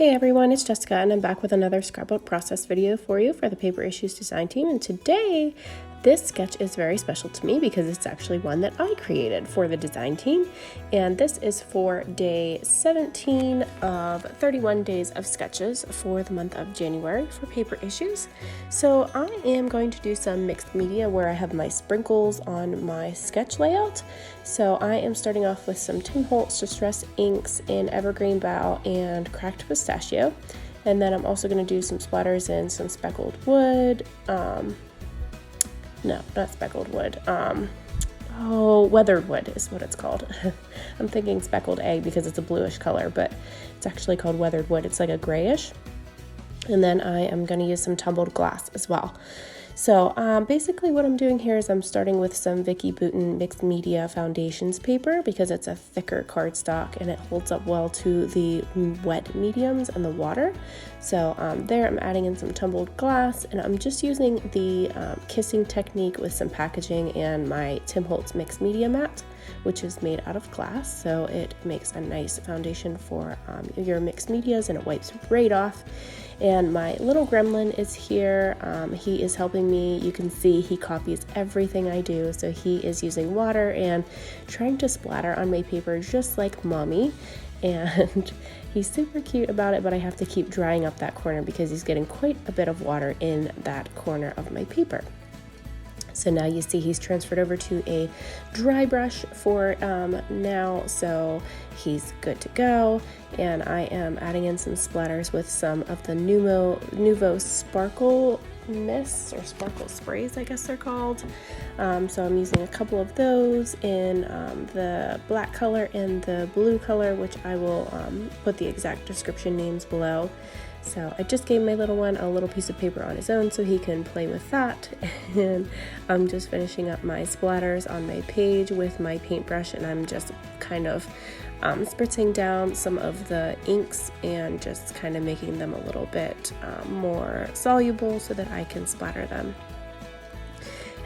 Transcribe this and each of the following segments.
Hey everyone, it's Jessica and I'm back with another scrapbook process video for you for the Paper Issues design team. And today, this sketch is very special to me because it's actually one that I created for the design team. And this is for day 17 of 31 days of sketches for the month of January for Paper Issues. So I am going to do some mixed media where I have my sprinkles on my sketch layout. So I am starting off with some Tim Holtz Distress inks in Evergreen Bough and Cracked Pistachio. And then I'm also going to do some splatters in some speckled wood. No, not speckled wood. Weathered wood is what it's called. I'm thinking speckled egg because it's a bluish color, but it's actually called weathered wood. It's like a grayish. And then I am going to use some tumbled glass as well. So basically what I'm doing here is I'm starting with some Vicki Boutin Mixed Media Foundations paper because it's a thicker cardstock and it holds up well to the wet mediums and the water. So there I'm adding in some tumbled glass and I'm just using the kissing technique with some packaging and my Tim Holtz Mixed Media mat, which is made out of glass. So it makes a nice foundation for your mixed medias and it wipes right off. And my little gremlin is here. He is helping me. You can see he copies everything I do. So he is using water and trying to splatter on my paper just like mommy. And he's super cute about it, but I have to keep drying up that corner because he's getting quite a bit of water in that corner of my paper. So now you see he's transferred over to a dry brush for now, so he's good to go. And I am adding in some splatters with some of the Nuvo Sparkle Mists or Sparkle Sprays, I guess they're called. So I'm using a couple of those in the black color and the blue color, which I will put the exact description names below. So I just gave my little one a little piece of paper on his own so he can play with that. And I'm just finishing up my splatters on my page with my paintbrush, and I'm just kind of spritzing down some of the inks and just kind of making them a little bit more soluble so that I can splatter them.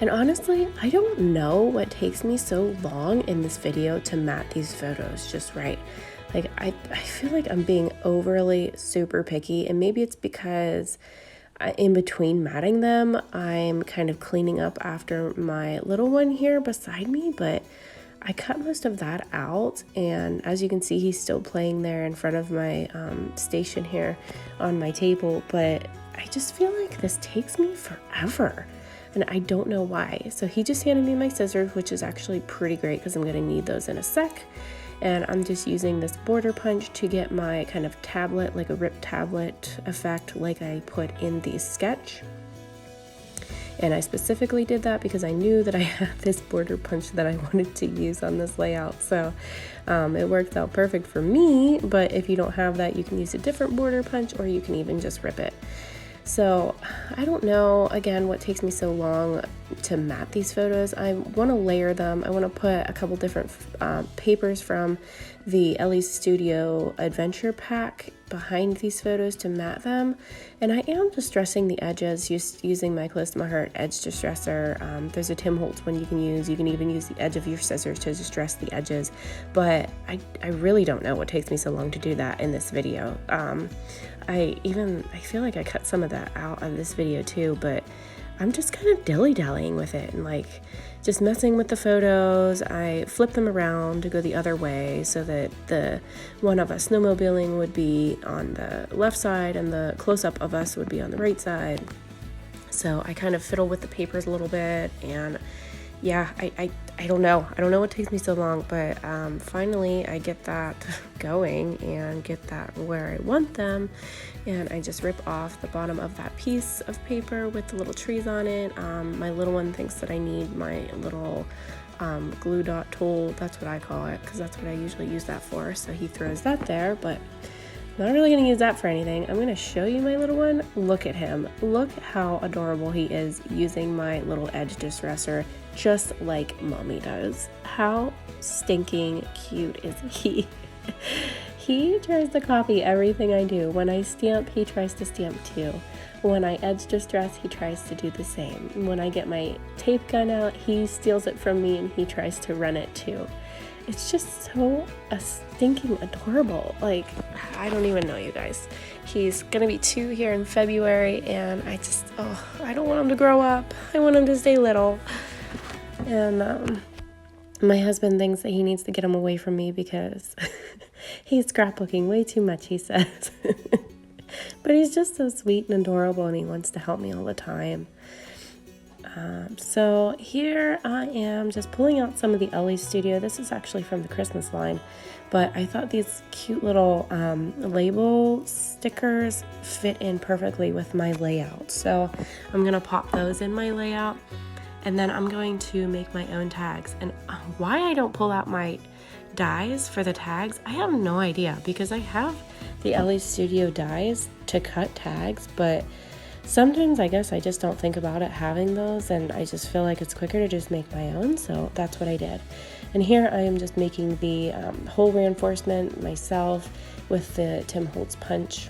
And honestly, I don't know what takes me so long in this video to mat these photos just right. Like, I feel like I'm being overly super picky, and maybe it's because in between matting them, I'm kind of cleaning up after my little one here beside me, but I cut most of that out, and as you can see, he's still playing there in front of my station here on my table, but I just feel like this takes me forever. And I don't know why. So he just handed me my scissors, which is actually pretty great because I'm going to need those in a sec. And I'm just using this border punch to get my kind of tablet, like a ripped tablet effect like I put in the sketch. And I specifically did that because I knew that I had this border punch that I wanted to use on this layout. So it worked out perfect for me, but if you don't have that, you can use a different border punch or you can even just rip it. So I don't know, again, what takes me so long to mat these photos. I want to layer them. I want to put a couple different papers from the Ellie's Studio Adventure Pack behind these photos to mat them. And I am distressing the edges using my Close to My Heart edge distresser. There's a Tim Holtz one you can use. You can even use the edge of your scissors to distress the edges. But I really don't know what takes me so long to do that in this video. I feel like I cut some of that out of this video too, but I'm just kind of dilly-dallying with it and like just messing with the photos. I flip them around to go the other way so that the one of us snowmobiling would be on the left side and the close-up of us would be on the right side. So I kind of fiddle with the papers a little bit, and yeah, I don't know. I don't know what takes me so long, but finally I get that going and get that where I want them. And I just rip off the bottom of that piece of paper with the little trees on it. My little one thinks that I need my little glue dot tool. That's what I call it because that's what I usually use that for. So he throws that there, but I'm not really going to use that for anything. I'm going to show you my little one. Look at him. Look how adorable he is using my little edge distresser just like mommy does. How stinking cute is he? He tries to copy everything I do. When I stamp, he tries to stamp too. When I edge distress, he tries to do the same. When I get my tape gun out, he steals it from me and he tries to run it too. It's just so stinking adorable. Like, I don't even know, you guys. He's gonna be 2 here in February, and I don't want him to grow up. I want him to stay little. And my husband thinks that he needs to get him away from me because he's scrapbooking way too much, he says. But he's just so sweet and adorable, and he wants to help me all the time. So here I am just pulling out some of the Ellie Studio. This is actually from the Christmas line, but I thought these cute little label stickers fit in perfectly with my layout. So I'm going to pop those in my layout, and then I'm going to make my own tags. And why I don't pull out my dies for the tags, I have no idea, because I have the Ellie Studio dies to cut tags, but sometimes I guess I just don't think about it having those, and I just feel like it's quicker to just make my own, so that's what I did. And here I am just making the hole reinforcement myself with the Tim Holtz punch,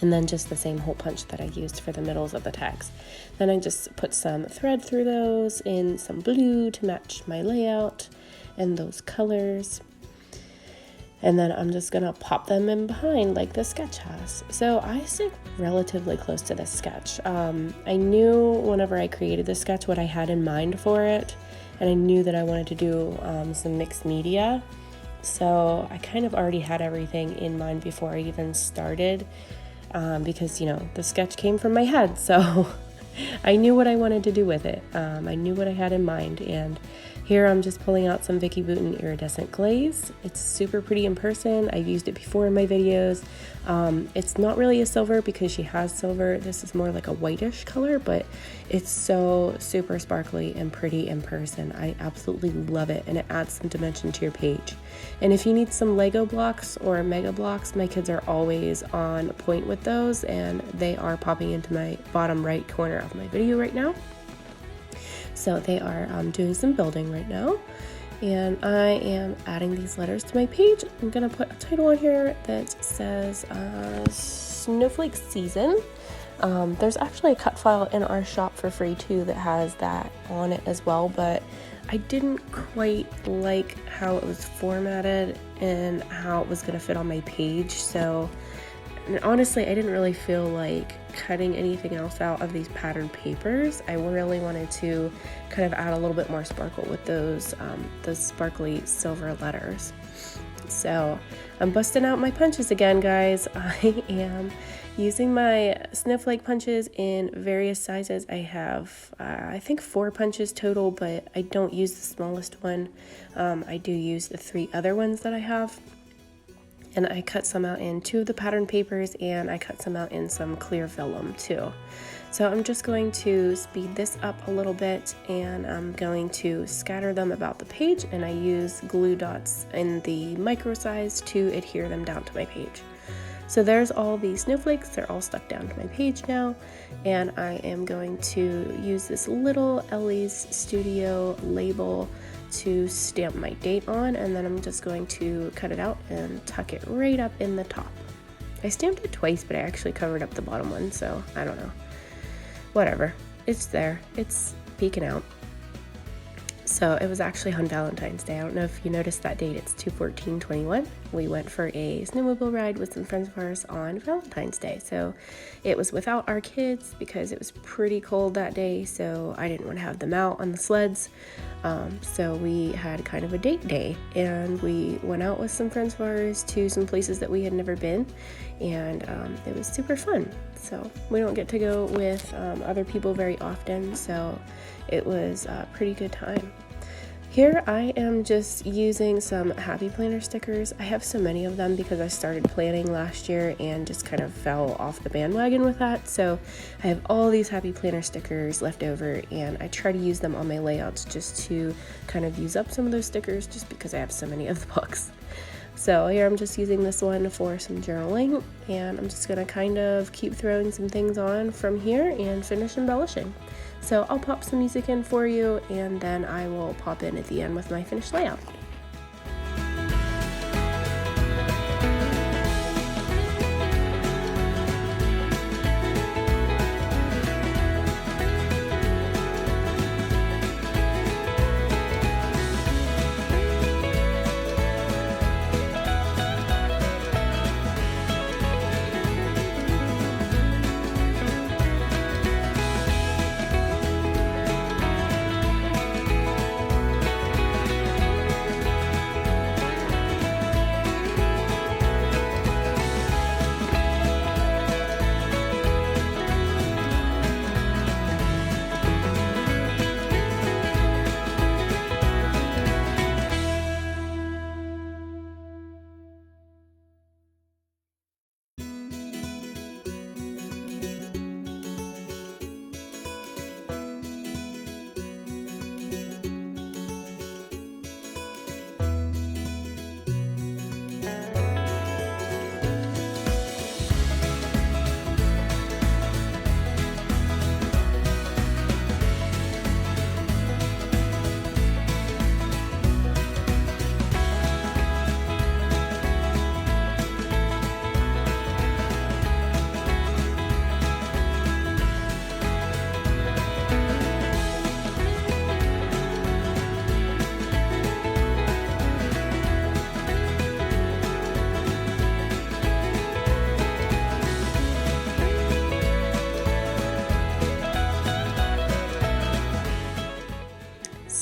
and then just the same hole punch that I used for the middles of the tags. Then I just put some thread through those in some blue to match my layout and those colors. And then I'm just gonna pop them in behind like the sketch has. So I stick relatively close to this sketch. I knew whenever I created this sketch what I had in mind for it, and I knew that I wanted to do some mixed media. So I kind of already had everything in mind before I even started, because, you know, the sketch came from my head. So I knew what I wanted to do with it. I knew what I had in mind, and here I'm just pulling out some Vicky Bouton iridescent glaze. It's super pretty in person. I've used it before in my videos. It's not really a silver because she has silver. This is more like a whitish color, but it's so super sparkly and pretty in person. I absolutely love it, and it adds some dimension to your page. And if you need some Lego blocks or Mega blocks, my kids are always on point with those, and they are popping into my bottom right corner of my video right now. So they are doing some building right now, and I am adding these letters to my page. I'm gonna put a title on here that says Snowflake Season. There's actually a cut file in our shop for free too that has that on it as well, but I didn't quite like how it was formatted and how it was gonna fit on my page. So, and honestly, I didn't really feel like cutting anything else out of these patterned papers. I really wanted to kind of add a little bit more sparkle with those sparkly silver letters. So I'm busting out my punches again, guys. I am using my Snowflake punches in various sizes. I have, I think 4 punches total, but I don't use the smallest one. I do use the 3 other ones that I have. And I cut some out in 2 of the pattern papers, and I cut some out in some clear vellum too. So I'm just going to speed this up a little bit, and I'm going to scatter them about the page, and I use glue dots in the micro size to adhere them down to my page. So there's all the snowflakes. They're all stuck down to my page now, and I am going to use this little Ellie's Studio label to stamp my date on, and then I'm just going to cut it out and tuck it right up in the top. I stamped it twice, but I actually covered up the bottom one, so I don't know. Whatever. It's there. It's peeking out. So it was actually on Valentine's Day. I don't know if you noticed that date. It's 2/14/21. We went for a snowmobile ride with some friends of ours on Valentine's Day. So it was without our kids because it was pretty cold that day. So I didn't want to have them out on the sleds. So we had kind of a date day, and we went out with some friends of ours to some places that we had never been, and it was super fun. So we don't get to go with other people very often, so it was a pretty good time. Here I am just using some Happy Planner stickers. I have so many of them because I started planning last year and just kind of fell off the bandwagon with that. So I have all these Happy Planner stickers left over, and I try to use them on my layouts just to kind of use up some of those stickers just because I have so many of the books. So here I'm just using this one for some journaling, and I'm just gonna kind of keep throwing some things on from here and finish embellishing. So I'll pop some music in for you, and then I will pop in at the end with my finished layout.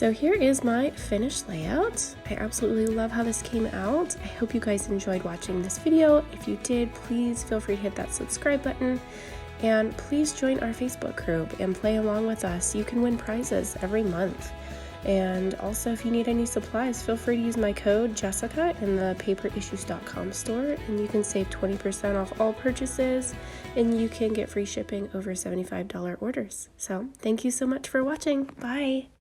So here is my finished layout. I absolutely love how this came out. I hope you guys enjoyed watching this video. If you did, please feel free to hit that subscribe button. And please join our Facebook group and play along with us. You can win prizes every month. And also, if you need any supplies, feel free to use my code Jessica in the paperissues.com store, and you can save 20% off all purchases, and you can get free shipping over $75 orders. So thank you so much for watching. Bye.